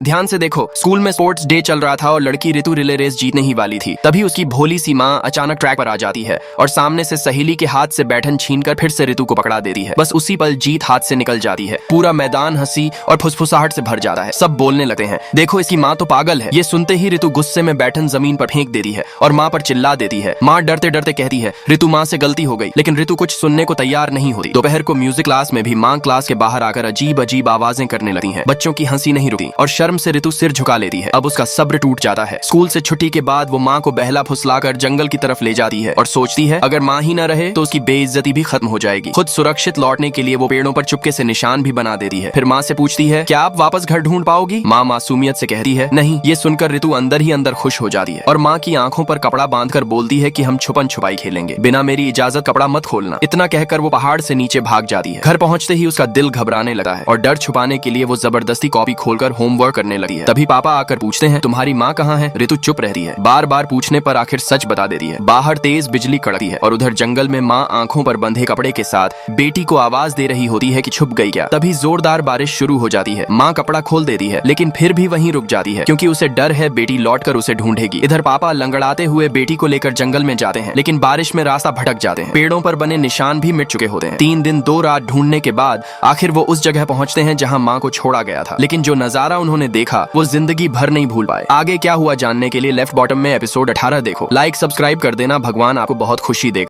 ध्यान से देखो, स्कूल में स्पोर्ट्स डे चल रहा था और लड़की ऋतु रिले रेस जीतने ही वाली थी। तभी उसकी भोली सी माँ अचानक ट्रैक पर आ जाती है और सामने से सहेली के हाथ से बैठन छीनकर फिर से ऋतु को पकड़ा देती है। बस उसी पल जीत हाथ से निकल जाती है। पूरा मैदान हंसी और फुसफुसाहट से भर जाता है। सब बोलने लगते हैं, देखो इसकी माँ तो पागल है। ये सुनते ही ऋतु गुस्से में बैठन जमीन पर फेंक देती है और माँ पर चिल्ला देती है। माँ डरते डरते कहती है, ऋतु माँ से गलती हो गई। लेकिन ऋतु कुछ सुनने को तैयार नहीं होती। दोपहर को म्यूजिक क्लास में भी माँ क्लास के बाहर आकर अजीब अजीब आवाजें करने लगती है। बच्चों की हंसी नहीं रुकती और शर्म से ऋतु सिर झुका लेती है। अब उसका सब्र टूट जाता है। स्कूल से छुट्टी के बाद वो माँ को बहला फुसलाकर जंगल की तरफ ले जाती है और सोचती है अगर माँ ही न रहे तो उसकी बेइज्जती भी खत्म हो जाएगी। खुद सुरक्षित लौटने के लिए वो पेड़ों पर चुपके से निशान भी बना देती है। फिर माँ से पूछती है, क्या आप वापस घर ढूंढ पाओगी? माँ मासूमियत से कहती है, नहीं। ये सुनकर ऋतु अंदर ही अंदर खुश हो जाती है और माँ की आंखों पर कपड़ा बांधकर बोलती है कि हम छुपन छुपाई खेलेंगे, बिना मेरी इजाजत कपड़ा मत खोलना। इतना कहकर वो पहाड़ से नीचे भाग जाती है। घर पहुंचते ही उसका दिल घबराने लगता है और डर छुपाने के लिए वो जबरदस्ती कॉपी खोलकर होमवर्क करने लगती है। तभी पापा आकर पूछते हैं, तुम्हारी माँ कहाँ है? ऋतु चुप रहती है। बार बार पूछने पर आखिर सच बता देती है। बाहर तेज बिजली कड़कती है और उधर जंगल में माँ आंखों पर बंधे कपड़े के साथ बेटी को आवाज दे रही होती है कि छुप गई क्या। तभी जोरदार बारिश शुरू हो जाती है। माँ कपड़ा खोल देती है लेकिन फिर भी वहीं रुक जाती है क्योंकि उसे डर है बेटी लौटकर उसे ढूंढेगी। इधर पापा लंगड़ाते हुए बेटी को लेकर जंगल में जाते हैं लेकिन बारिश में रास्ता भटक जाते हैं। पेड़ों पर बने निशान भी मिट चुके होते हैं। 3 दिन 2 रात ढूंढने के बाद आखिर वो उस जगह पहुंचते हैं जहां माँ को छोड़ा गया था। लेकिन जो नजारा उन्होंने देखा वो जिंदगी भर नहीं भूल पाए। आगे क्या हुआ जानने के लिए लेफ्ट बॉटम में एपिसोड 18 देखो। लाइक सब्सक्राइब कर देना। भगवान आपको बहुत खुशी दे।